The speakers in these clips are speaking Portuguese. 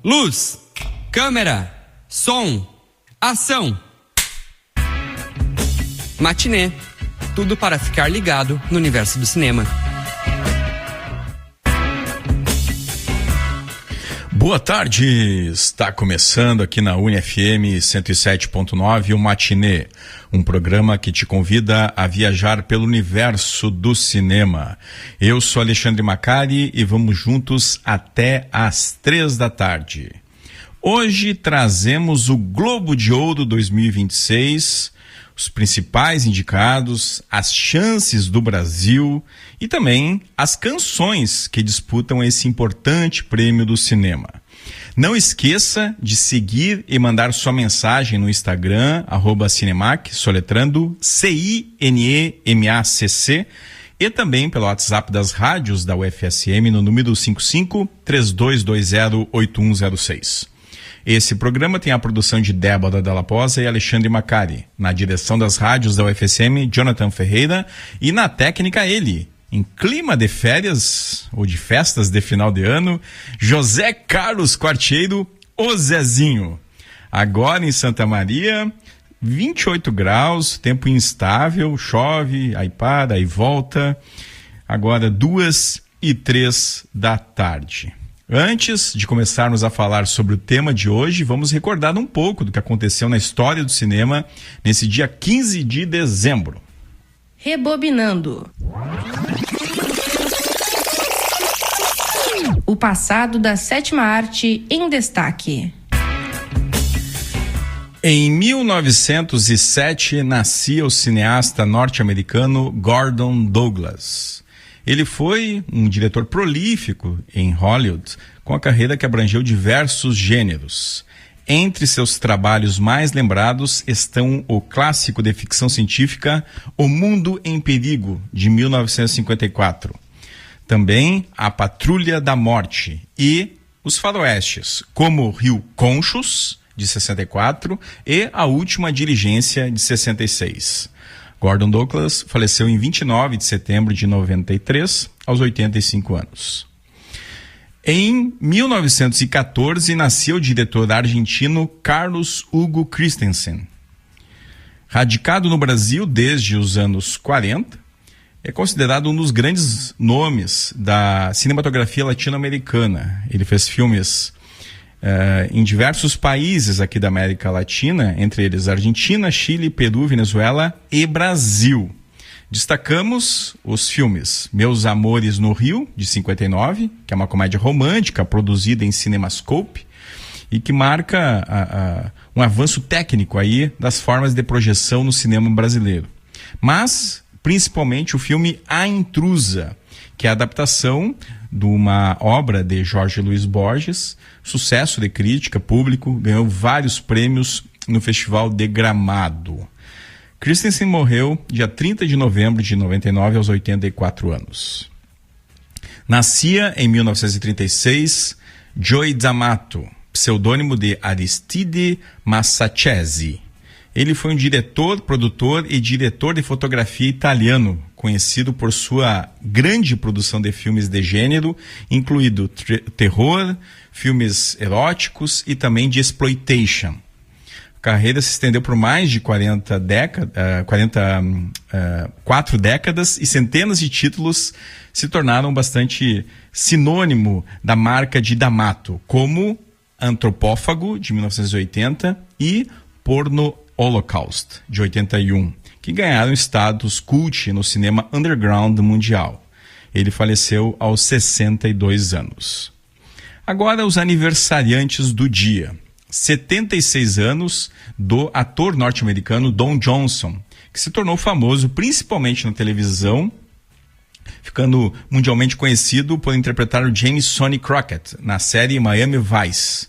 Luz, câmera, som, ação. Matinê. Tudo para ficar ligado no universo do cinema. Boa tarde, está começando aqui na UniFM 107.9 o Matinê, um programa que te convida a viajar pelo universo do cinema. Eu sou Alexandre Macari e vamos juntos até às 3 da tarde. Hoje trazemos o Globo de Ouro 2026, os principais indicados, as chances do Brasil e também as canções que disputam esse importante prêmio do cinema. Não esqueça de seguir e mandar sua mensagem no Instagram, @Cinemac, soletrando CINEMACC, e também pelo WhatsApp das rádios da UFSM no número 55-3220-8106. Esse programa tem a produção de Débora Dalla Posa e Alexandre Macari. Na direção das rádios da UFSM, Jonathan Ferreira. E na técnica, ele, em clima de férias ou de festas de final de ano, José Carlos Quartiero, o Zezinho. Agora em Santa Maria, 28 graus, tempo instável, chove, aí para, aí volta. Agora 2:03 da tarde. Antes de começarmos a falar sobre o tema de hoje, vamos recordar um pouco do que aconteceu na história do cinema nesse dia 15 de dezembro. Rebobinando. O passado da sétima arte em destaque. Em 1907, nascia o cineasta norte-americano Gordon Douglas. Ele foi um diretor prolífico em Hollywood, com a carreira que abrangeu diversos gêneros. Entre seus trabalhos mais lembrados estão o clássico de ficção científica O Mundo em Perigo, de 1954. Também A Patrulha da Morte e os faroestes, como Rio Conchos, de 64, e A Última Diligência, de 66. Gordon Douglas faleceu em 29 de setembro de 93, aos 85 anos. Em 1914, nasceu o diretor argentino Carlos Hugo Christensen. Radicado no Brasil desde os anos 40, é considerado um dos grandes nomes da cinematografia latino-americana. Ele fez filmes em diversos países aqui da América Latina, entre eles Argentina, Chile, Peru, Venezuela e Brasil. Destacamos os filmes Meus Amores no Rio, de 59, que é uma comédia romântica produzida em CinemaScope e que marca um avanço técnico aí das formas de projeção no cinema brasileiro. Mas, principalmente, o filme A Intrusa, que é a adaptação de uma obra de Jorge Luis Borges, sucesso de crítica, público, ganhou vários prêmios no Festival de Gramado. Christensen morreu dia 30 de novembro de 99, aos 84 anos. Nascia em 1936 Joey D'Amato, pseudônimo de Aristide Massachesi. Ele foi um diretor, produtor e diretor de fotografia italiano, conhecido por sua grande produção de filmes de gênero, incluindo terror, filmes eróticos e também de exploitation. A carreira se estendeu por mais de 4 décadas e centenas de títulos se tornaram bastante sinônimo da marca de D'Amato, como Antropófago, de 1980, e Porno Holocaust, de 81, que ganharam status cult no cinema underground mundial. Ele faleceu aos 62 anos. Agora os aniversariantes do dia. 76 anos do ator norte-americano Don Johnson, que se tornou famoso principalmente na televisão, ficando mundialmente conhecido por interpretar o James Sonny Crockett na série Miami Vice,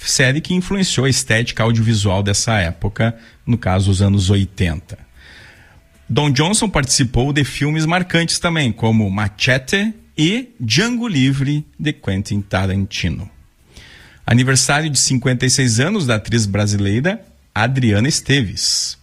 série que influenciou a estética audiovisual dessa época, no caso os anos 80. Don Johnson participou de filmes marcantes também, como Machete e Django Livre, de Quentin Tarantino. Aniversário de 56 anos da atriz brasileira Adriana Esteves.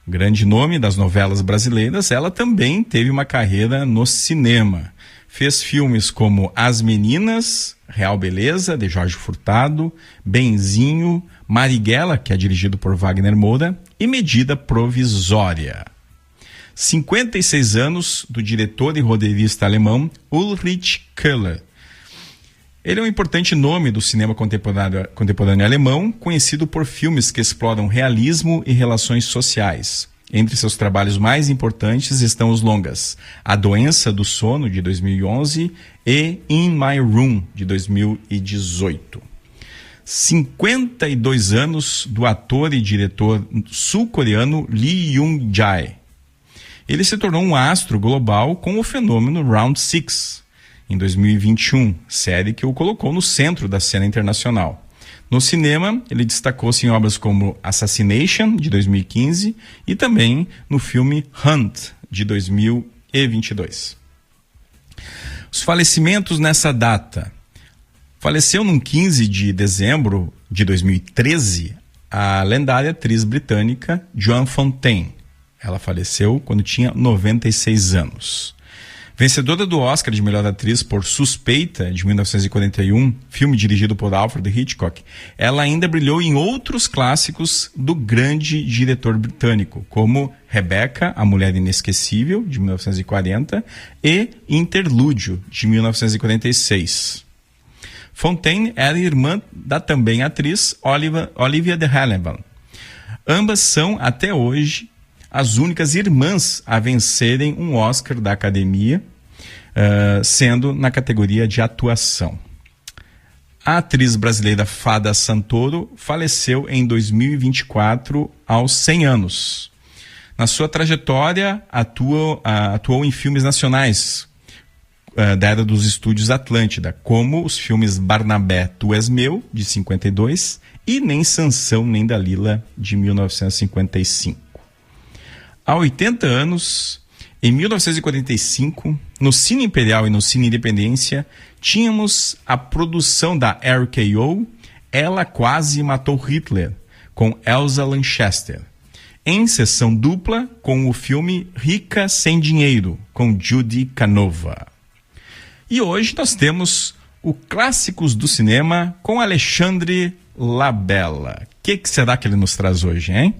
Grande nome das novelas brasileiras, ela também teve uma carreira no cinema. Fez filmes como As Meninas, Real Beleza, de Jorge Furtado, Benzinho, Marighella, que é dirigido por Wagner Moura, e Medida Provisória. 56 anos do diretor e roteirista alemão Ulrich Köhler. Ele é um importante nome do cinema contemporâneo alemão, conhecido por filmes que exploram realismo e relações sociais. Entre seus trabalhos mais importantes estão os longas A Doença do Sono, de 2011, e In My Room, de 2018. 52 anos do ator e diretor sul-coreano Lee Jung-jae. Ele se tornou um astro global com o fenômeno Round Six, em 2021, série que o colocou no centro da cena internacional. No cinema, ele destacou-se em obras como Assassination, de 2015, e também no filme Hunt, de 2022. Os falecimentos nessa data. Faleceu no 15 de dezembro de 2013 a lendária atriz britânica Joan Fontaine. Ela faleceu quando tinha 96 anos. Vencedora do Oscar de melhor atriz por Suspeita, de 1941, filme dirigido por Alfred Hitchcock, ela ainda brilhou em outros clássicos do grande diretor britânico, como Rebecca, a Mulher Inesquecível, de 1940, e Interlúdio, de 1946. Fontaine era irmã da também atriz Olivia de Havilland. Ambas são, até hoje, as únicas irmãs a vencerem um Oscar da Academia, sendo na categoria de atuação. A atriz brasileira Fada Santoro faleceu em 2024 aos 100 anos. Na sua trajetória, atuou em filmes nacionais da era dos estúdios Atlântida, como os filmes Barnabé, Tu És Meu, de 52, e Nem Sansão Nem Dalila, de 1955. Há 80 anos, em 1945, no Cine Imperial e no Cine Independência, tínhamos a produção da RKO, Ela Quase Matou Hitler, com Elsa Lanchester, em sessão dupla com o filme Rica Sem Dinheiro, com Judy Canova. E hoje nós temos o Clássicos do Cinema com Alexandre Labella. O que será que ele nos traz hoje, hein?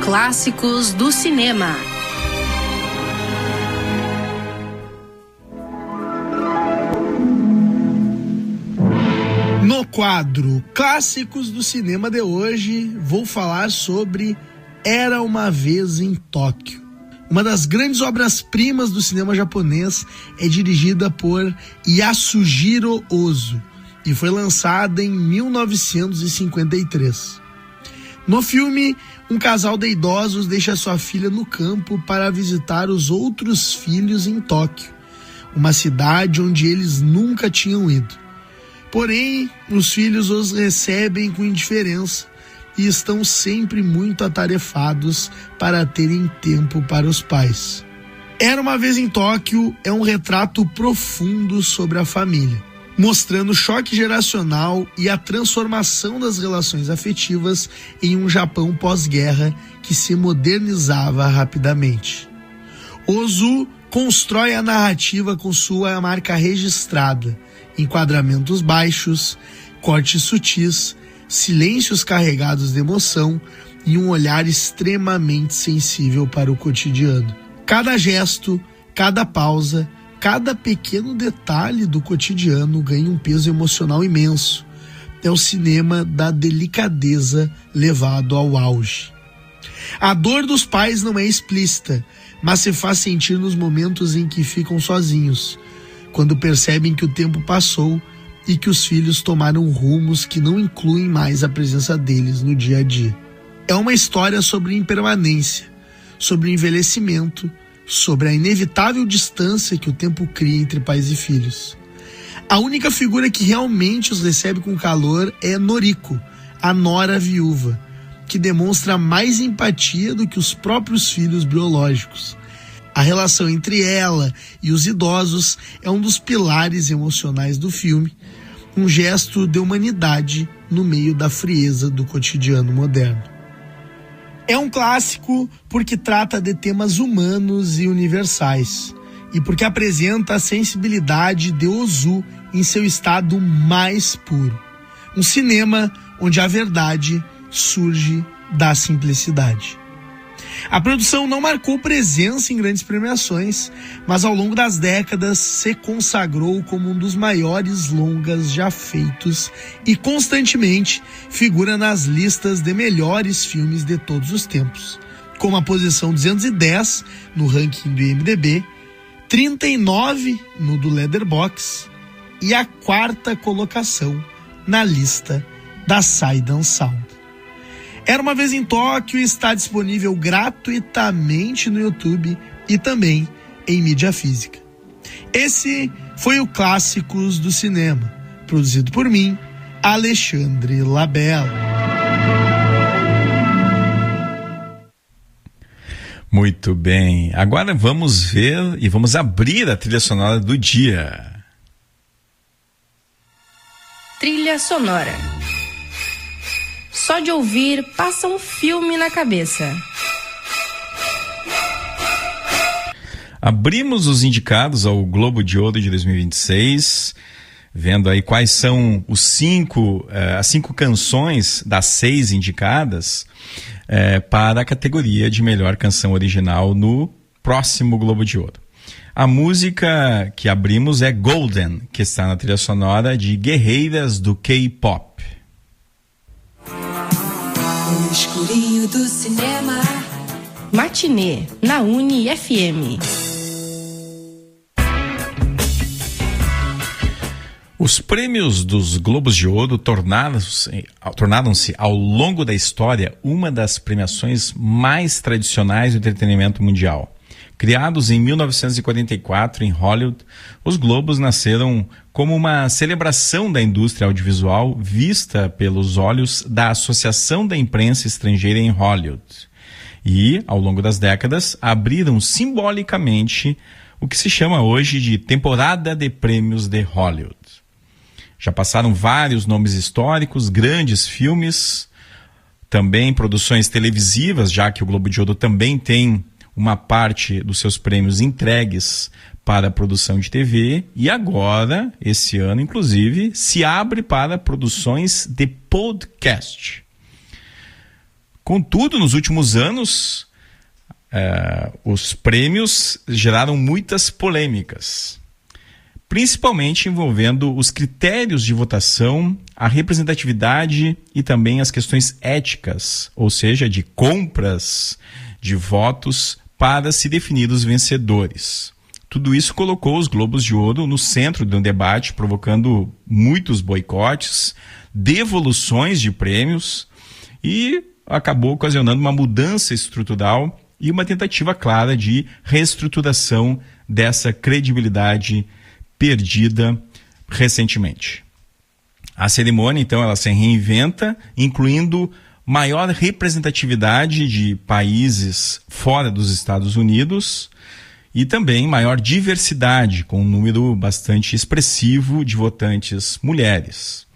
Clássicos do Cinema. No quadro Clássicos do Cinema de hoje, vou falar sobre Era Uma Vez em Tóquio. Uma das grandes obras-primas do cinema japonês é dirigida por Yasujiro Ozu e foi lançada em 1953. No filme, um casal de idosos deixa sua filha no campo para visitar os outros filhos em Tóquio, uma cidade onde eles nunca tinham ido. Porém, os filhos os recebem com indiferença e estão sempre muito atarefados para terem tempo para os pais. Era Uma Vez em Tóquio é um retrato profundo sobre a família, mostrando o choque geracional e a transformação das relações afetivas em um Japão pós-guerra que se modernizava rapidamente. Ozu constrói a narrativa com sua marca registrada, enquadramentos baixos, cortes sutis, silêncios carregados de emoção e um olhar extremamente sensível para o cotidiano. Cada gesto, cada pausa, cada pequeno detalhe do cotidiano ganha um peso emocional imenso. É o cinema da delicadeza levado ao auge. A dor dos pais não é explícita, mas se faz sentir nos momentos em que ficam sozinhos, quando percebem que o tempo passou e que os filhos tomaram rumos que não incluem mais a presença deles no dia a dia. É uma história sobre impermanência, sobre envelhecimento, sobre a inevitável distância que o tempo cria entre pais e filhos. A única figura que realmente os recebe com calor é Noriko, a nora viúva, que demonstra mais empatia do que os próprios filhos biológicos. A relação entre ela e os idosos é um dos pilares emocionais do filme, um gesto de humanidade no meio da frieza do cotidiano moderno. É um clássico porque trata de temas humanos e universais, e porque apresenta a sensibilidade de Ozu em seu estado mais puro. Um cinema onde a verdade surge da simplicidade. A produção não marcou presença em grandes premiações, mas ao longo das décadas se consagrou como um dos maiores longas já feitos e constantemente figura nas listas de melhores filmes de todos os tempos, com a posição 210 no ranking do IMDb, 39 no do Letterboxd e a 4ª colocação na lista da Sight and Sound. Era uma Vez em Tóquio está disponível gratuitamente no YouTube e também em mídia física. Esse foi o Clássicos do Cinema, produzido por mim, Alexandre Labella. Muito bem, agora vamos ver e vamos abrir a trilha sonora do dia. Trilha sonora. Só de ouvir, passa um filme na cabeça. Abrimos os indicados ao Globo de Ouro de 2026, vendo aí quais são as 5 canções das 6 indicadas para a categoria de melhor canção original no próximo Globo de Ouro. A música que abrimos é Golden, que está na trilha sonora de Guerreiras do K-Pop. No escurinho do cinema. Matinê, na Uni-FM. Os prêmios dos Globos de Ouro tornaram-se, ao longo da história, uma das premiações mais tradicionais do entretenimento mundial. Criados em 1944 em Hollywood, os Globos nasceram como uma celebração da indústria audiovisual vista pelos olhos da Associação da Imprensa Estrangeira em Hollywood. E, ao longo das décadas, abriram simbolicamente o que se chama hoje de Temporada de Prêmios de Hollywood. Já passaram vários nomes históricos, grandes filmes, também produções televisivas, já que o Globo de Ouro também tem uma parte dos seus prêmios entregues para a produção de TV, e agora, esse ano, inclusive, se abre para produções de podcast. Contudo, nos últimos anos, os prêmios geraram muitas polêmicas, principalmente envolvendo os critérios de votação, a representatividade e também as questões éticas, ou seja, de compras de votos para se definir os vencedores. Tudo isso colocou os Globos de Ouro no centro de um debate, provocando muitos boicotes, devoluções de prêmios e acabou ocasionando uma mudança estrutural e uma tentativa clara de reestruturação dessa credibilidade perdida recentemente. A cerimônia, então, ela se reinventa, incluindo maior representatividade de países fora dos Estados Unidos e também maior diversidade, com um número bastante expressivo de votantes mulheres.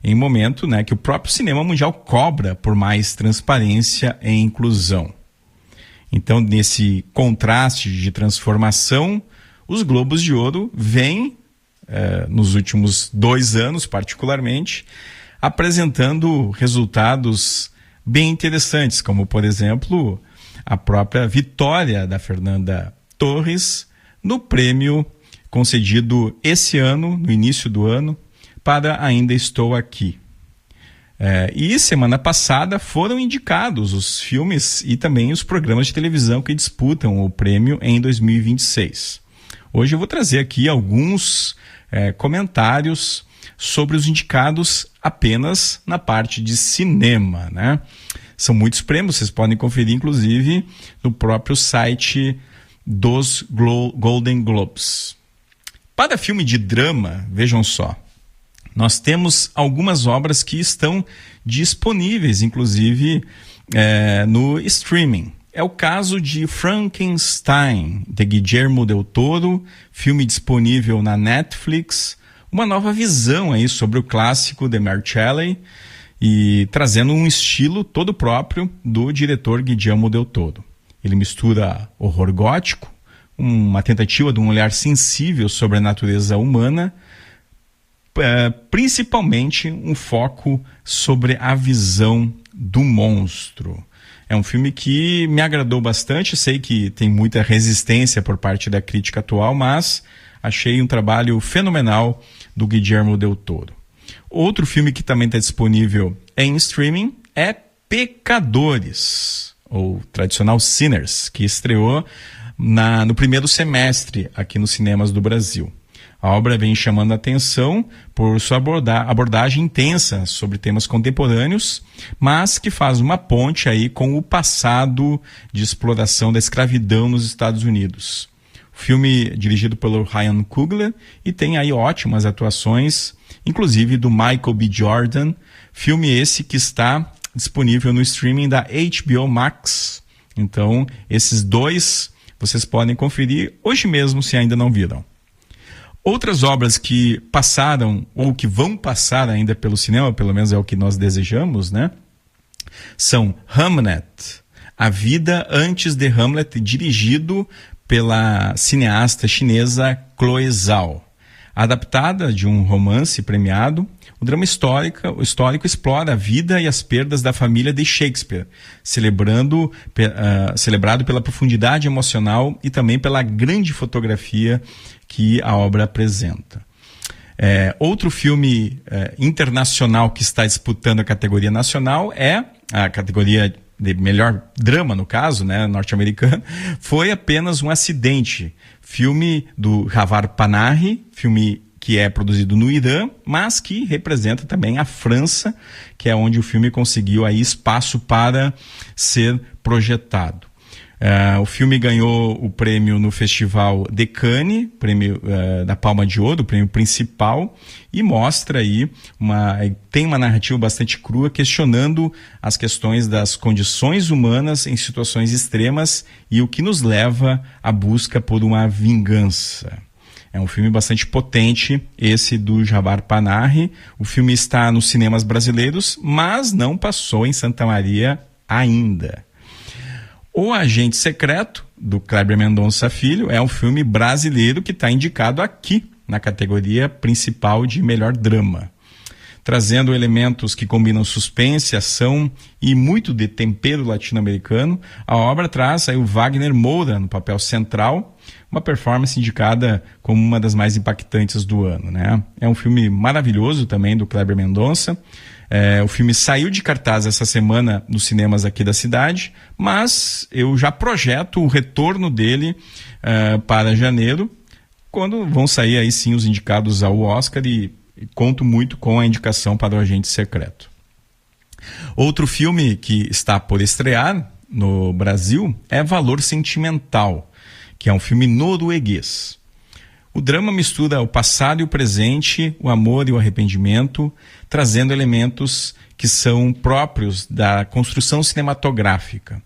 Em um momento, que o próprio cinema mundial cobra por mais transparência e inclusão. Então, nesse contraste de transformação, os Globos de Ouro vêm, nos últimos 2 anos particularmente, apresentando resultados bem interessantes, como, por exemplo, a própria vitória da Fernanda Torres no prêmio concedido esse ano, no início do ano, para Ainda Estou Aqui. E semana passada foram indicados os filmes e também os programas de televisão que disputam o prêmio em 2026. Hoje eu vou trazer aqui alguns comentários sobre os indicados apenas na parte de cinema, São muitos prêmios, vocês podem conferir, inclusive, no próprio site dos Golden Globes. Para filme de drama, vejam só, nós temos algumas obras que estão disponíveis, inclusive, no streaming. É o caso de Frankenstein, de Guillermo del Toro, filme disponível na Netflix, uma nova visão aí sobre o clássico de Mary Shelley, e trazendo um estilo todo próprio do diretor Guillermo del Toro. Ele mistura horror gótico, uma tentativa de um olhar sensível sobre a natureza humana, principalmente um foco sobre a visão do monstro. É um filme que me agradou bastante, sei que tem muita resistência por parte da crítica atual, mas achei um trabalho fenomenal do Guillermo del Toro. Outro filme que também está disponível em streaming é Pecadores, ou tradicional Sinners, que estreou no primeiro semestre aqui nos cinemas do Brasil. A obra vem chamando a atenção por sua abordagem intensa sobre temas contemporâneos, mas que faz uma ponte aí com o passado de exploração da escravidão nos Estados Unidos. O filme é dirigido pelo Ryan Coogler e tem aí ótimas atuações, inclusive do Michael B. Jordan, filme esse que está disponível no streaming da HBO Max. Então, esses dois vocês podem conferir hoje mesmo se ainda não viram. Outras obras que passaram ou que vão passar ainda pelo cinema, pelo menos é o que nós desejamos, né? São Hamlet, A Vida Antes de Hamlet, dirigido pela cineasta chinesa Chloe Zhao. Adaptada de um romance premiado, o drama histórico explora a vida e as perdas da família de Shakespeare, celebrado pela profundidade emocional e também pela grande fotografia que a obra apresenta. Outro filme internacional que está disputando a categoria nacional é a categoria de melhor drama, no caso, né, norte-americano, foi Apenas um Acidente, filme do Javar Panahi, filme que é produzido no Irã, mas que representa também a França, que é onde o filme conseguiu aí espaço para ser projetado. O filme ganhou o prêmio no Festival de Cannes, prêmio da Palma de Ouro, o prêmio principal, e mostra aí, tem uma narrativa bastante crua, questionando as questões das condições humanas em situações extremas e o que nos leva à busca por uma vingança. É um filme bastante potente, esse do Javar Panahi. O filme está nos cinemas brasileiros, mas não passou em Santa Maria ainda. O Agente Secreto, do Kleber Mendonça Filho, é um filme brasileiro que está indicado aqui, na categoria principal de melhor drama. Trazendo elementos que combinam suspense, ação e muito de tempero latino-americano, a obra traz aí o Wagner Moura no papel central, uma performance indicada como uma das mais impactantes do ano, né? É um filme maravilhoso também do Kleber Mendonça. O filme saiu de cartaz essa semana nos cinemas aqui da cidade, mas eu já projeto o retorno dele para janeiro, quando vão sair aí sim os indicados ao Oscar, e conto muito com a indicação para o Agente Secreto. Outro filme que está por estrear no Brasil é Valor Sentimental, que é um filme norueguês. O drama mistura o passado e o presente, o amor e o arrependimento, trazendo elementos que são próprios da construção cinematográfica.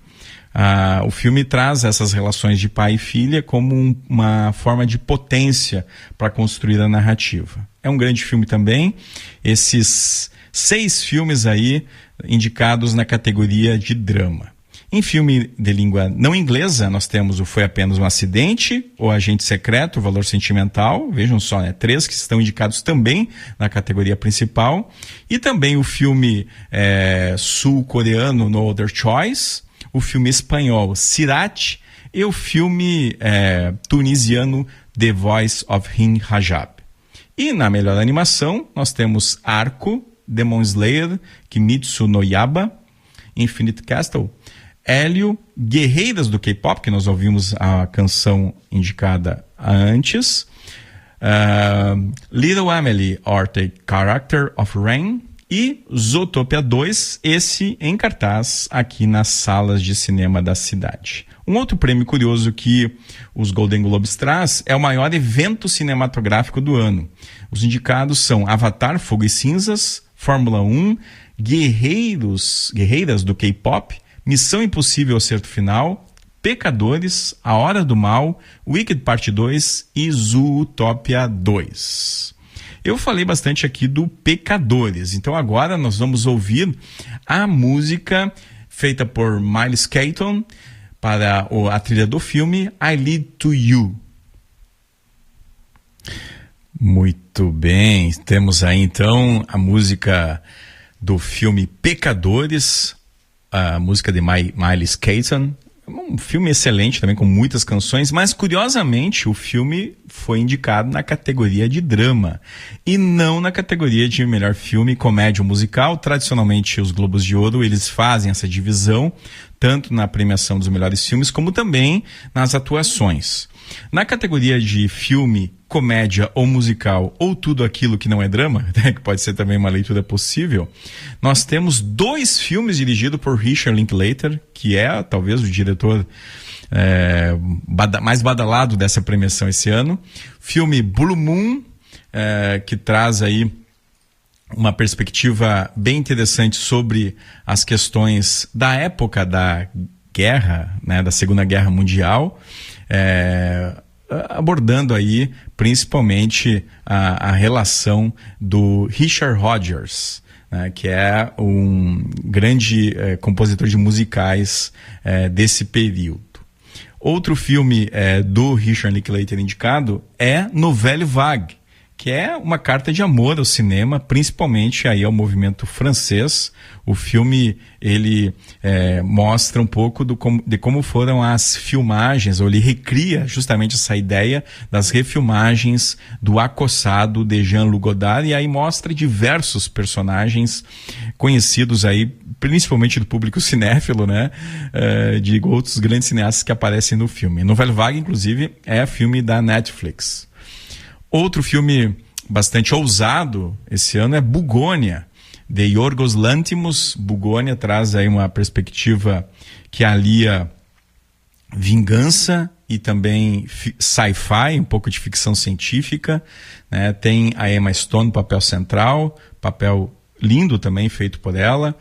O filme traz essas relações de pai e filha como uma forma de potência para construir a narrativa. É um grande filme também. Esses 6 filmes aí indicados na categoria de drama. Em filme de língua não inglesa, nós temos o Foi Apenas um Acidente, o Agente Secreto, o Valor Sentimental, vejam só, né, 3 que estão indicados também na categoria principal, e também o filme sul-coreano No Other Choice, o filme espanhol Sirat e o filme tunisiano The Voice of Hind Rajab. E na melhor animação, nós temos Arco, Demon Slayer, Kimetsu no Yaiba, Infinite Castle, Hélio, Guerreiras do K-Pop, que nós ouvimos a canção indicada antes, Little Emily, or The Character of Rain, e Zootopia 2, esse em cartaz aqui nas salas de cinema da cidade. Um outro prêmio curioso que os Golden Globes traz é o maior evento cinematográfico do ano. Os indicados são Avatar, Fogo e Cinzas, Fórmula 1, Guerreiras do K-Pop, Missão Impossível Acerto Final, Pecadores, A Hora do Mal, Wicked Parte 2 e Zootopia 2. Eu falei bastante aqui do Pecadores, então agora nós vamos ouvir a música feita por Miles Keaton para a trilha do filme I Lead to You. Muito bem, temos aí então a música do filme Pecadores, a música de Miles Keaton. Um filme excelente também, com muitas canções, mas curiosamente o filme foi indicado na categoria de drama e não na categoria de melhor filme comédia ou musical. Tradicionalmente os Globos de Ouro, eles fazem essa divisão tanto na premiação dos melhores filmes como também nas atuações. Na categoria de filme, comédia ou musical, ou tudo aquilo que não é drama, né, que pode ser também uma leitura possível, nós temos 2 filmes dirigidos por Richard Linklater, que é talvez o diretor mais badalado dessa premiação esse ano. Filme Blue Moon, que traz aí uma perspectiva bem interessante sobre as questões da época da guerra, né, da Segunda Guerra Mundial, abordando aí principalmente a relação do Richard Rodgers, né, que é um grande compositor de musicais desse período. Outro filme do Richard Linklater indicado é Nouvelle Vague, que é uma carta de amor ao cinema, principalmente aí ao movimento francês. O filme, ele mostra um pouco de como foram as filmagens, ou ele recria justamente essa ideia das refilmagens do Acossado, de Jean-Luc Godard, e aí mostra diversos personagens conhecidos aí, principalmente do público cinéfilo, né, de outros grandes cineastas que aparecem no filme. Nouvelle Vague, inclusive, é filme da Netflix. Outro filme bastante ousado esse ano é Bugônia, de Yorgos Lanthimos. Bugônia traz aí uma perspectiva que alia vingança e também sci-fi, um pouco de ficção científica, né? Tem a Emma Stone no papel central, papel lindo também feito por ela,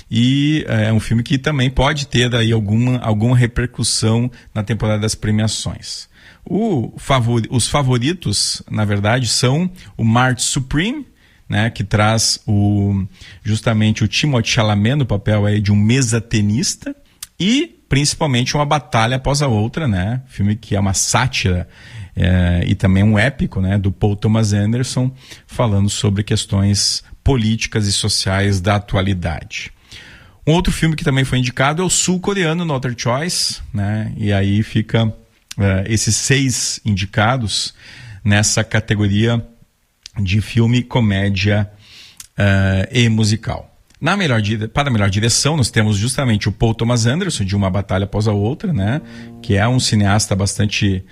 e é um filme que também pode ter aí alguma repercussão na temporada das premiações. Os favoritos, na verdade, são o March Supreme, né, que traz justamente o Timothée Chalamet no papel aí de um mesa-tenista, e principalmente Uma Batalha Após a Outra, né, filme que é uma sátira e também um épico, né, do Paul Thomas Anderson, falando sobre questões políticas e sociais da atualidade. Um outro filme que também foi indicado é o sul-coreano No Other Choice, né, e aí fica esses 6 indicados nessa categoria de filme, comédia e musical. Para a melhor direção, nós temos justamente o Paul Thomas Anderson, de Uma Batalha Após a Outra, né, que é um cineasta bastante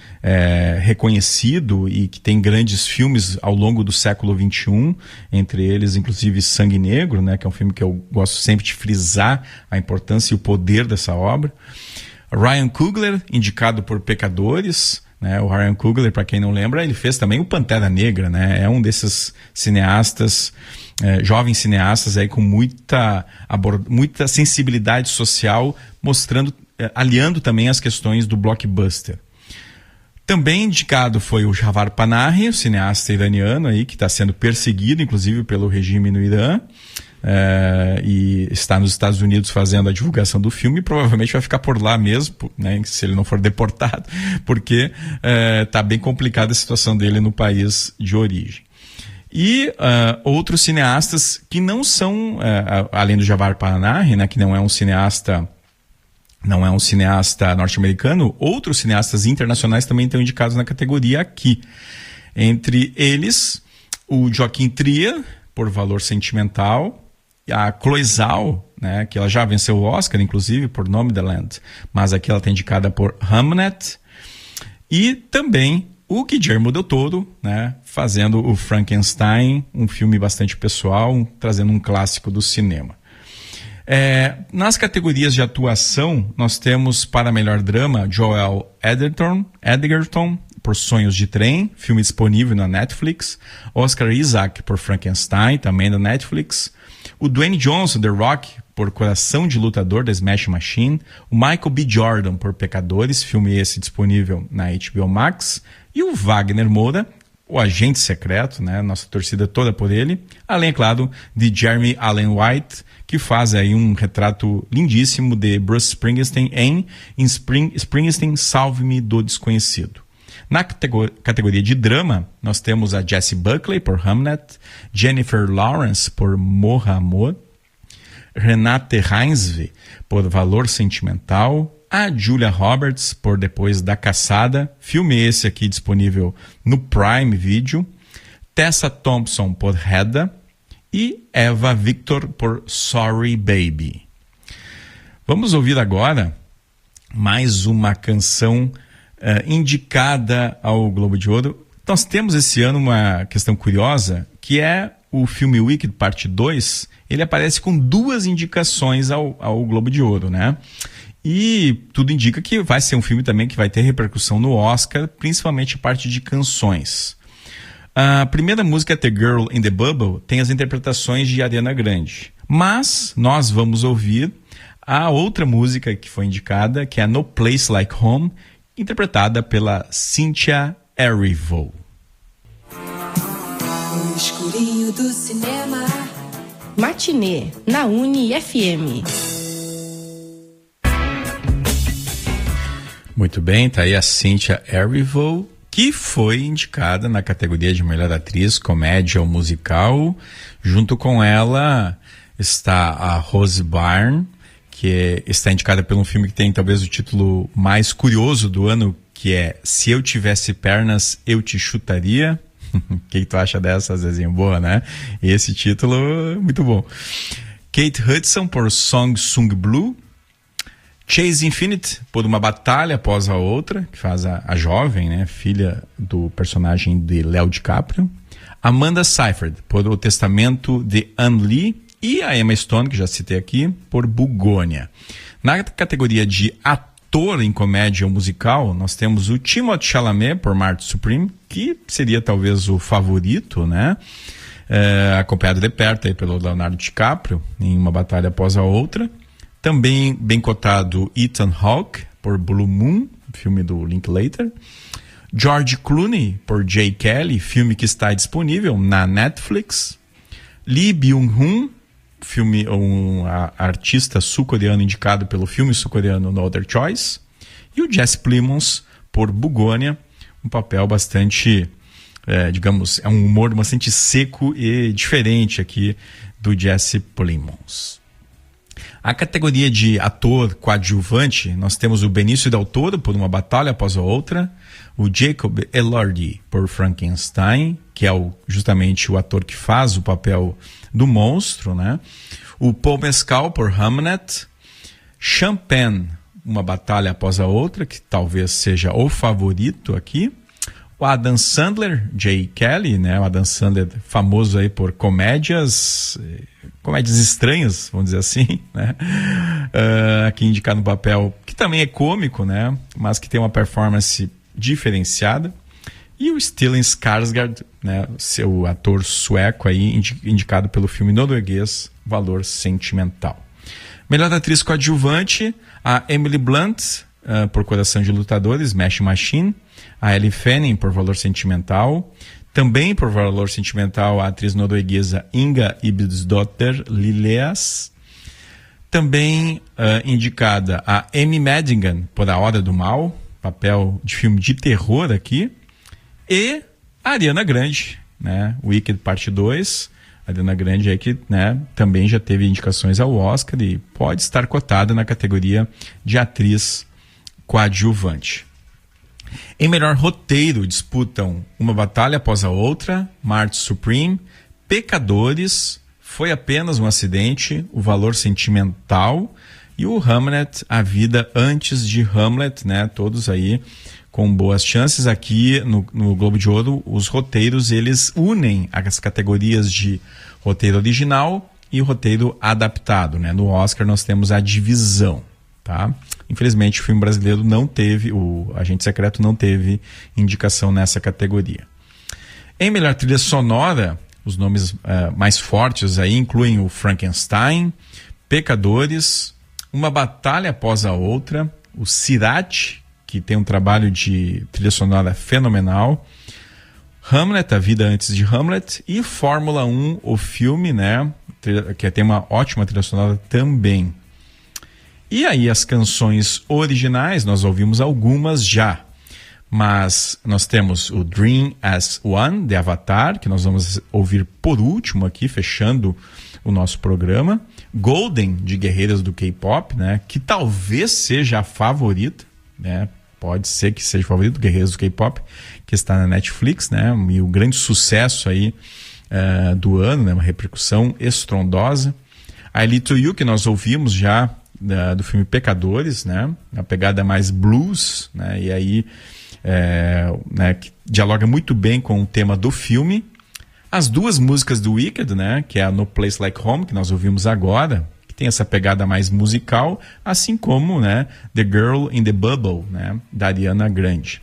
reconhecido e que tem grandes filmes ao longo do século XXI, entre eles, inclusive, Sangue Negro, né, que é um filme que eu gosto sempre de frisar a importância e o poder dessa obra. Ryan Coogler, indicado por Pecadores, né? O Ryan Coogler, para quem não lembra, ele fez também o Pantera Negra, né? É um desses cineastas, jovens cineastas aí com muita sensibilidade social, aliando também as questões do blockbuster. Também indicado foi o Javad Panahi, o cineasta iraniano aí, que está sendo perseguido, inclusive, pelo regime no Irã. E está nos Estados Unidos fazendo a divulgação do filme, e provavelmente vai ficar por lá mesmo, né, se ele não for deportado, porque está bem complicada a situação dele no país de origem. E outros cineastas que não são, além do Javad Panahi, né, que não é um cineasta norte-americano, outros cineastas internacionais também estão indicados na categoria aqui. Entre eles, o Joaquim Trier, por Valor Sentimental, a Chloe Zhao, né, que ela já venceu o Oscar, inclusive, por Nomadland, mas aqui ela está indicada por Hamnet, e também o Guillermo del Toro, né, fazendo o Frankenstein, um filme bastante pessoal, trazendo um clássico do cinema. Nas categorias de atuação, nós temos para melhor drama Joel Edgerton por Sonhos de Trem, filme disponível na Netflix, Oscar Isaac por Frankenstein, também na Netflix, o Dwayne Johnson, The Rock, por Coração de Lutador, da Smash Machine, o Michael B. Jordan por Pecadores, filme esse disponível na HBO Max, e o Wagner Moura o Agente Secreto, né? Nossa torcida toda por ele. Além, é claro, de Jeremy Allen White, que faz aí um retrato lindíssimo de Bruce Springsteen em Springsteen Salve-me do Desconhecido. Na categoria de drama, nós temos a Jessie Buckley por Hamnet, Jennifer Lawrence por Morra Amor, Renate Reinsve por Valor Sentimental, a Julia Roberts por Depois da Caçada, filme esse aqui disponível no Prime Video, Tessa Thompson por Hedda e Eva Victor por Sorry Baby. Vamos ouvir agora mais uma canção indicada ao Globo de Ouro. Nós temos esse ano uma questão curiosa, que é o filme Wicked Parte 2, ele aparece com 2 indicações ao Globo de Ouro, né? E tudo indica que vai ser um filme também que vai ter repercussão no Oscar, principalmente a parte de canções. A primeira música, The Girl in the Bubble, tem as interpretações de Ariana Grande. Mas nós vamos ouvir a outra música que foi indicada, que é No Place Like Home, interpretada pela Cynthia Erivo. No escurinho do cinema. Matinê, na Uni-FM. Muito bem, tá aí a Cynthia Erivo, que foi indicada na categoria de melhor atriz, comédia ou musical. Junto com ela está a Rose Byrne, que está indicada por um filme que tem talvez o título mais curioso do ano, que é Se Eu Tivesse Pernas, Eu Te Chutaria. O que tu acha dessa, Zezinho? Boa, né? Esse título é muito bom. Kate Hudson por Song Sung Blue. Chase Infinite por Uma Batalha Após a Outra, que faz a jovem, né, filha do personagem de Léo DiCaprio. Amanda Seyfried por O Testamento de Anne Lee. E a Emma Stone, que já citei aqui, por Bugônia. Na categoria de ator em comédia ou musical, nós temos o Timothée Chalamet por Marty Supreme, que seria talvez o favorito, né? Acompanhado de perto aí pelo Leonardo DiCaprio, em Uma Batalha Após a Outra. Também bem cotado Ethan Hawke por Blue Moon, filme do Linklater. George Clooney por Jay Kelly, filme que está disponível na Netflix. Lee Byung-hun, artista sul-coreano indicado pelo filme sul-coreano No Other Choice. E o Jesse Plemons por Bugônia, um papel bastante, digamos, é um humor bastante seco e diferente aqui do Jesse Plemons. A categoria de ator coadjuvante, nós temos o Benício Del Toro por Uma Batalha Após a Outra, o Jacob Elordi por Frankenstein, que é justamente o ator que faz o papel do monstro, né? O Paul Mescal por Hamnet, Sean Penn, Uma Batalha Após a Outra, que talvez seja o favorito aqui, o Adam Sandler, Jay Kelly, né? O Adam Sandler famoso aí por comédias estranhas, vamos dizer assim, né? Aqui indicado no papel, que também é cômico, né? Mas que tem uma performance diferenciada. E o Stellan Skarsgård, né? Seu ator sueco aí, indicado pelo filme norueguês Valor Sentimental. Melhor atriz coadjuvante, a Emily Blunt, por Coração de Lutador, Smash Machine. A Ellie Fanning por Valor Sentimental. Também por Valor Sentimental, a atriz norueguesa Inga Ibsdotter Lilleas. Também indicada a Amy Madigan por A Hora do Mal, papel de filme de terror aqui. E a Ariana Grande, né? Wicked Parte 2. A Ariana Grande é que, né, também já teve indicações ao Oscar e pode estar cotada na categoria de atriz coadjuvante. Em melhor roteiro disputam Uma Batalha Após a Outra, Marty Supreme, Pecadores, Foi Apenas um Acidente, O Valor Sentimental e o Hamlet, A Vida Antes de Hamlet, né? Todos aí com boas chances. Aqui no Globo de Ouro, os roteiros eles unem as categorias de roteiro original e roteiro adaptado, né? No Oscar nós temos a divisão, tá? Infelizmente o filme brasileiro não teve, o Agente Secreto não teve indicação nessa categoria. Em melhor trilha sonora, os nomes mais fortes aí incluem o Frankenstein, Pecadores, Uma Batalha Após a Outra, o Sirat, que tem um trabalho de trilha sonora fenomenal, Hamlet, A Vida Antes de Hamlet, e Fórmula 1, o filme, né, que tem uma ótima trilha sonora também. E aí as canções originais, nós ouvimos algumas já, mas nós temos o Dream as One, de Avatar, que nós vamos ouvir por último aqui, fechando o nosso programa. Golden, de Guerreiras do K-Pop, né, que talvez seja a favorita, né, pode ser que seja o favorito, Guerreiras do K-Pop, que está na Netflix, né, e o grande sucesso aí do ano, né, uma repercussão estrondosa. I Lead to You, que nós ouvimos já do filme Pecadores, né, a pegada mais blues, né, e aí né, que dialoga muito bem com o tema do filme. As duas músicas do Wicked, né, que é a No Place Like Home, que nós ouvimos agora, que tem essa pegada mais musical, assim como, né, The Girl in the Bubble, né, da Ariana Grande.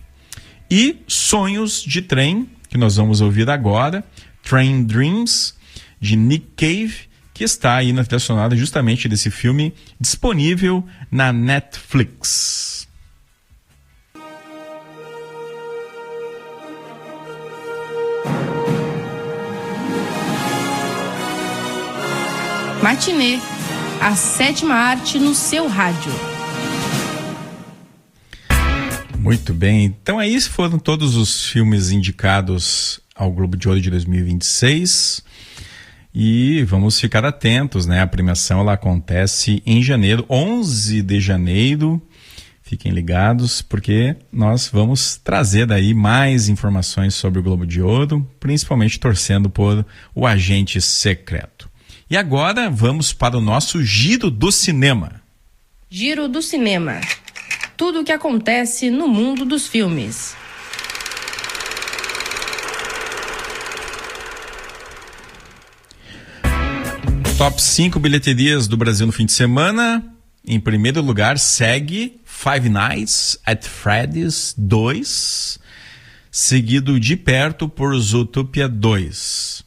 E Sonhos de Trem, que nós vamos ouvir agora, Train Dreams, de Nick Cave, que está aí na trilha sonora justamente desse filme, disponível na Netflix. Matinê, a sétima arte no seu rádio. Muito bem, então esses foram todos os filmes indicados ao Globo de Ouro de 2026 e vamos ficar atentos, né? A premiação ela acontece em janeiro, 11 de janeiro, fiquem ligados porque nós vamos trazer daí mais informações sobre o Globo de Ouro, principalmente torcendo por O Agente Secreto. E agora vamos para o nosso Giro do Cinema. Giro do Cinema. Tudo o que acontece no mundo dos filmes. Top 5 bilheterias do Brasil no fim de semana. Em primeiro lugar, segue Five Nights at Freddy's 2, seguido de perto por Zootopia 2.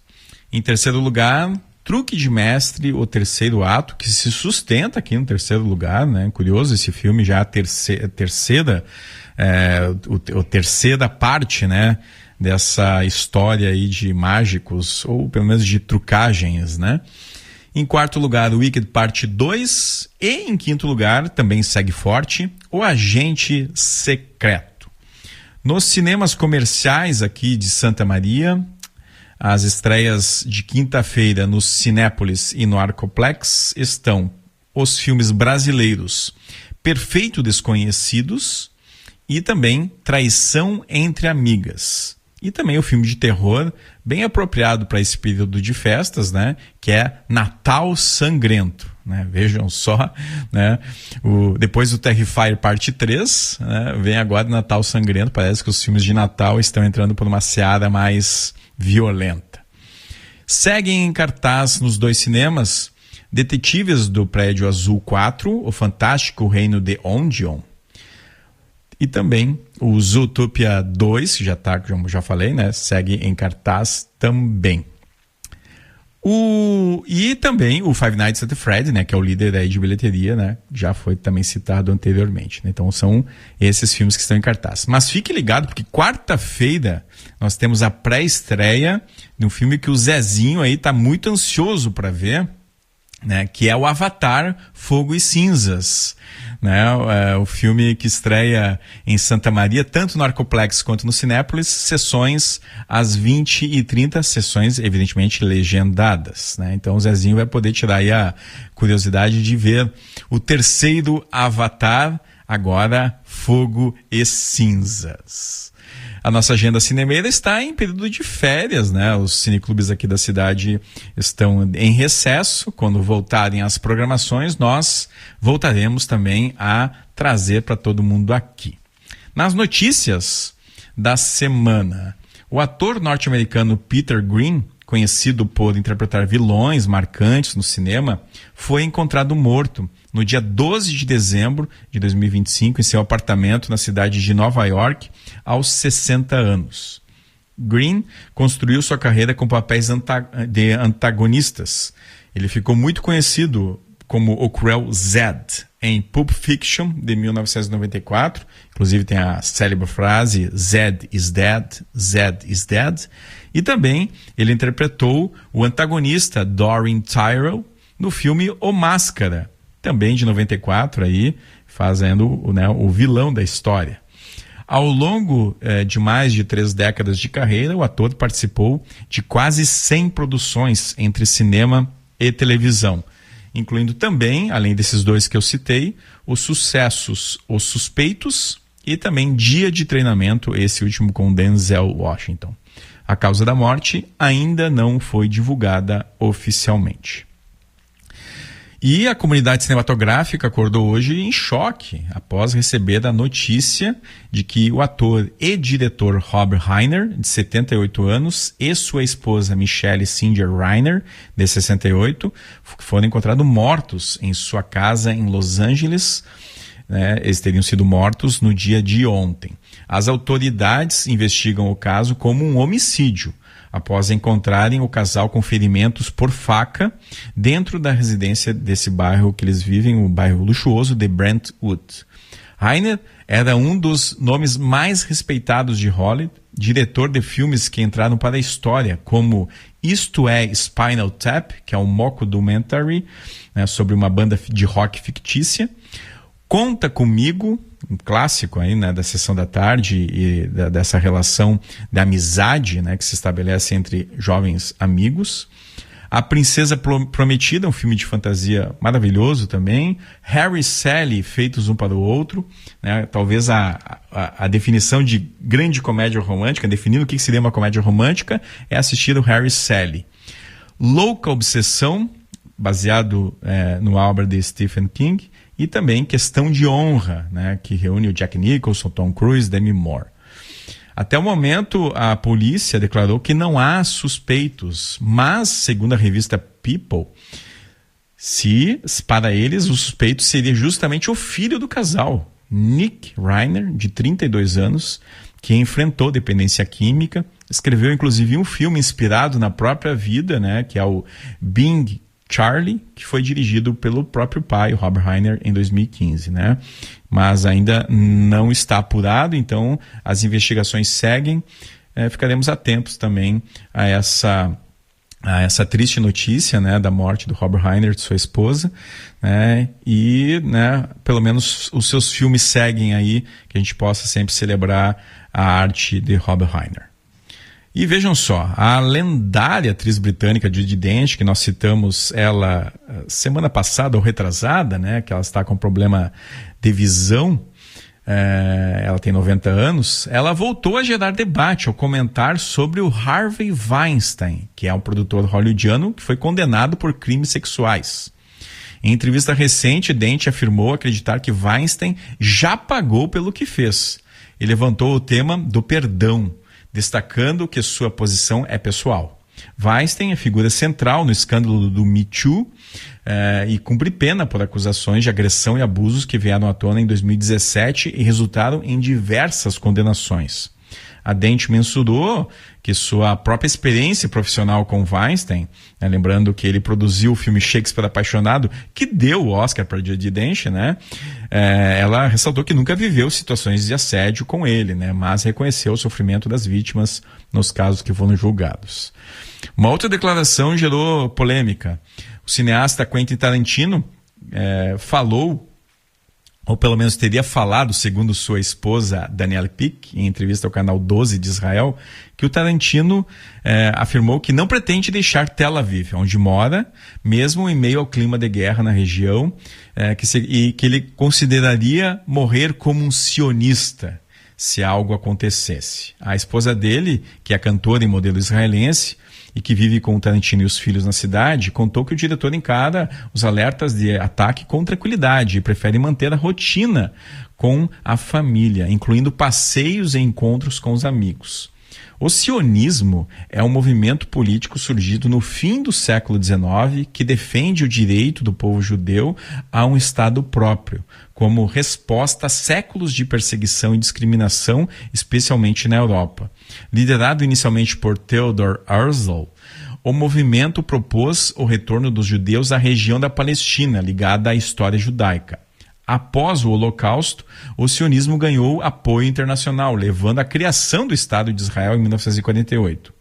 Em terceiro lugar, Truque de Mestre, o terceiro ato, que se sustenta aqui no terceiro lugar, né? Curioso esse filme, já a terceira parte, né? Dessa história aí de mágicos, ou pelo menos de trucagens, né? Em quarto lugar, o Wicked Parte 2. E em quinto lugar, também segue forte, O Agente Secreto. Nos cinemas comerciais aqui de Santa Maria, as estreias de quinta-feira no Cinépolis e no Arcoplex estão os filmes brasileiros Perfeito Desconhecidos e também Traição Entre Amigas. E também o filme de terror, bem apropriado para esse período de festas, né? Que é Natal Sangrento. Né? Vejam só, né? Depois do Terrifier Parte 3, né? Vem agora Natal Sangrento. Parece que os filmes de Natal estão entrando por uma seara mais violenta. Seguem em cartaz nos dois cinemas Detetives do Prédio Azul 4, O Fantástico Reino de Ondion, e também o Zootopia 2, que como já falei, né, segue em cartaz também. E também o Five Nights at Freddy's, né, que é o líder aí de bilheteria, né, já foi também citado anteriormente. Né, então são esses filmes que estão em cartaz. Mas fique ligado, porque quarta-feira nós temos a pré-estreia de um filme que o Zezinho aí tá muito ansioso para ver, né, que é o Avatar Fogo e Cinzas, né, o filme que estreia em Santa Maria, tanto no Arcoplex quanto no Cinépolis, sessões às 20h30, sessões evidentemente legendadas, né, então o Zezinho vai poder tirar aí a curiosidade de ver o terceiro Avatar, agora Fogo e Cinzas. A nossa agenda cinemeira está em período de férias, né? Os cineclubes aqui da cidade estão em recesso. Quando voltarem as programações, nós voltaremos também a trazer para todo mundo aqui. Nas notícias da semana, o ator norte-americano Peter Green, conhecido por interpretar vilões marcantes no cinema, foi encontrado morto no dia 12 de dezembro de 2025 em seu apartamento na cidade de Nova York, aos 60 anos. Green construiu sua carreira com papéis de antagonistas. Ele ficou muito conhecido como o Cruel Zed em Pulp Fiction, de 1994. Inclusive tem a célebre frase Zed is dead, Zed is dead. E também ele interpretou o antagonista Dorin Tyrell no filme O Máscara, também de 94, aí, fazendo o vilão da história. Ao longo de mais de 3 décadas de carreira, o ator participou de quase 100 produções entre cinema e televisão, incluindo também, além desses 2 que eu citei, os sucessos Os Suspeitos e também Dia de Treinamento, esse último com Denzel Washington. A causa da morte ainda não foi divulgada oficialmente. E a comunidade cinematográfica acordou hoje em choque após receber a notícia de que o ator e diretor Rob Reiner, de 78 anos, e sua esposa Michelle Singer Reiner, de 68, foram encontrados mortos em sua casa em Los Angeles. Eles teriam sido mortos no dia de ontem. As autoridades investigam o caso como um homicídio, após encontrarem o casal com ferimentos por faca dentro da residência desse bairro que eles vivem, o bairro luxuoso de Brentwood. Reiner era um dos nomes mais respeitados de Hollywood, diretor de filmes que entraram para a história, como Isto é Spinal Tap, que é um mockumentary sobre uma banda de rock fictícia, Conta Comigo, um clássico aí, da Sessão da Tarde e dessa relação de amizade, que se estabelece entre jovens amigos. A Princesa Prometida, um filme de fantasia maravilhoso também. Harry e Sally, feitos um para o outro. Talvez a definição de grande comédia romântica, definindo o que seria uma comédia romântica, é assistir o Harry e Sally. Louca Obsessão, baseado no obra de Stephen King. E também Questão de Honra, que reúne o Jack Nicholson, Tom Cruise, Demi Moore. Até o momento, a polícia declarou que não há suspeitos, mas, segundo a revista People, para eles o suspeito seria justamente o filho do casal, Nick Reiner, de 32 anos, que enfrentou dependência química, escreveu inclusive um filme inspirado na própria vida, que é o Being Charlie, que foi dirigido pelo próprio pai, o Rob Reiner, em 2015, Mas ainda não está apurado, então as investigações seguem. Ficaremos atentos também a essa triste notícia, da morte do Rob Reiner, de sua esposa, e, pelo menos os seus filmes seguem aí, que a gente possa sempre celebrar a arte de Rob Reiner. E vejam só, a lendária atriz britânica Judi Dench, que nós citamos ela semana passada ou retrasada, que ela está com problema de visão, ela tem 90 anos, ela voltou a gerar debate ao comentar sobre o Harvey Weinstein, que é um produtor hollywoodiano que foi condenado por crimes sexuais. Em entrevista recente, Dench afirmou acreditar que Weinstein já pagou pelo que fez. Ele levantou o tema do perdão, destacando que sua posição é pessoal. Weinstein é figura central no escândalo do Me Too e cumpre pena por acusações de agressão e abusos que vieram à tona em 2017 e resultaram em diversas condenações. A Dench mensurou que sua própria experiência profissional com Weinstein, lembrando que ele produziu o filme Shakespeare Apaixonado, que deu o Oscar para Judi Dench, ela ressaltou que nunca viveu situações de assédio com ele, mas reconheceu o sofrimento das vítimas nos casos que foram julgados. Uma outra declaração gerou polêmica. O cineasta Quentin Tarantino falou, ou pelo menos teria falado, segundo sua esposa Danielle Pick, em entrevista ao canal 12 de Israel, que o Tarantino afirmou que não pretende deixar Tel Aviv, onde mora, mesmo em meio ao clima de guerra na região, e que ele consideraria morrer como um sionista se algo acontecesse. A esposa dele, que é cantora e modelo israelense, e que vive com o Tarantino e os filhos na cidade, contou que o diretor encara os alertas de ataque com tranquilidade e prefere manter a rotina com a família, incluindo passeios e encontros com os amigos. O sionismo é um movimento político surgido no fim do século XIX que defende o direito do povo judeu a um Estado próprio, como resposta a séculos de perseguição e discriminação, especialmente na Europa. Liderado inicialmente por Theodor Herzl, o movimento propôs o retorno dos judeus à região da Palestina, ligada à história judaica. Após o Holocausto, o sionismo ganhou apoio internacional, levando à criação do Estado de Israel em 1948.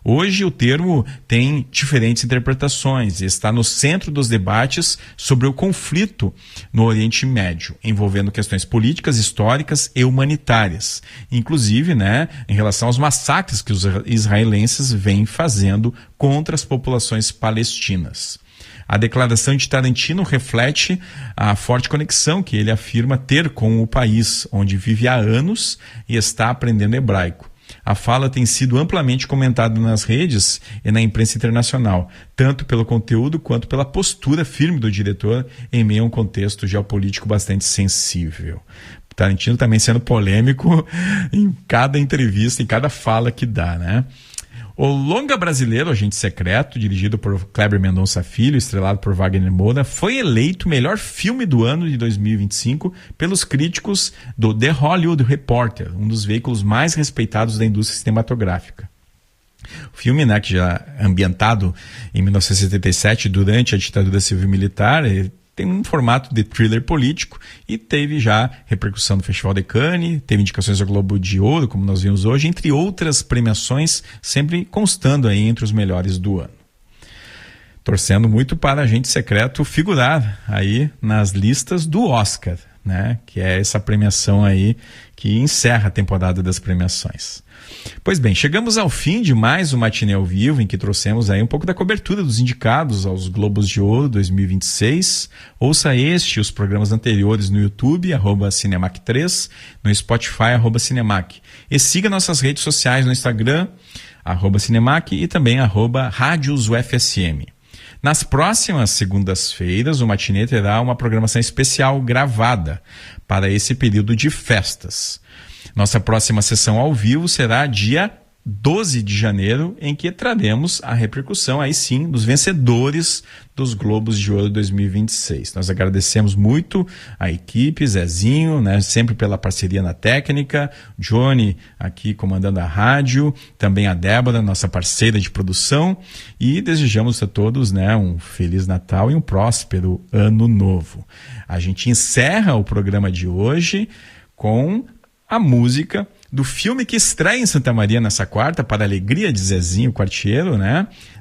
Hoje o termo tem diferentes interpretações e está no centro dos debates sobre o conflito no Oriente Médio, envolvendo questões políticas, históricas e humanitárias, inclusive, em relação aos massacres que os israelenses vêm fazendo contra as populações palestinas. A declaração de Tarantino reflete a forte conexão que ele afirma ter com o país, onde vive há anos e está aprendendo hebraico. A fala tem sido amplamente comentada nas redes e na imprensa internacional, tanto pelo conteúdo quanto pela postura firme do diretor em meio a um contexto geopolítico bastante sensível. Tarantino também sendo polêmico em cada entrevista, em cada fala que dá, O longa brasileiro, Agente Secreto, dirigido por Kleber Mendonça Filho, estrelado por Wagner Moura, foi eleito o melhor filme do ano de 2025 pelos críticos do The Hollywood Reporter, um dos veículos mais respeitados da indústria cinematográfica. O filme, que já é ambientado em 1977, durante a ditadura civil-militar, tem um formato de thriller político e teve já repercussão no Festival de Cannes, teve indicações ao Globo de Ouro, como nós vimos hoje, entre outras premiações, sempre constando aí entre os melhores do ano. Torcendo muito para Agente Secreto figurar aí nas listas do Oscar, que é essa premiação aí que encerra a temporada das premiações. Pois bem, chegamos ao fim de mais um Matinê ao Vivo, em que trouxemos aí um pouco da cobertura dos indicados aos Globos de Ouro 2026. Ouça este e os programas anteriores no YouTube, @Cinemac3, no Spotify, @Cinemac. E siga nossas redes sociais no Instagram, @Cinemac e também @Rádios UFSM. Nas próximas segundas-feiras, o Matinê terá uma programação especial gravada para esse período de festas. Nossa próxima sessão ao vivo será dia 12 de janeiro, em que traremos a repercussão, aí sim, dos vencedores dos Globos de Ouro 2026. Nós agradecemos muito a equipe, Zezinho, sempre pela parceria na técnica, Johnny aqui comandando a rádio, também a Débora, nossa parceira de produção, e desejamos a todos um Feliz Natal e um próspero Ano Novo. A gente encerra o programa de hoje com a música do filme que estreia em Santa Maria nessa quarta, para a alegria de Zezinho Quartiero,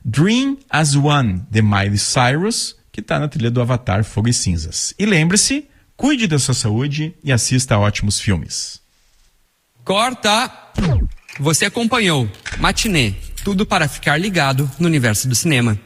Dream as One, de Miley Cyrus, que está na trilha do Avatar Fogo e Cinzas. E lembre-se, cuide da sua saúde e assista a ótimos filmes. Corta! Você acompanhou Matinê, tudo para ficar ligado no universo do cinema.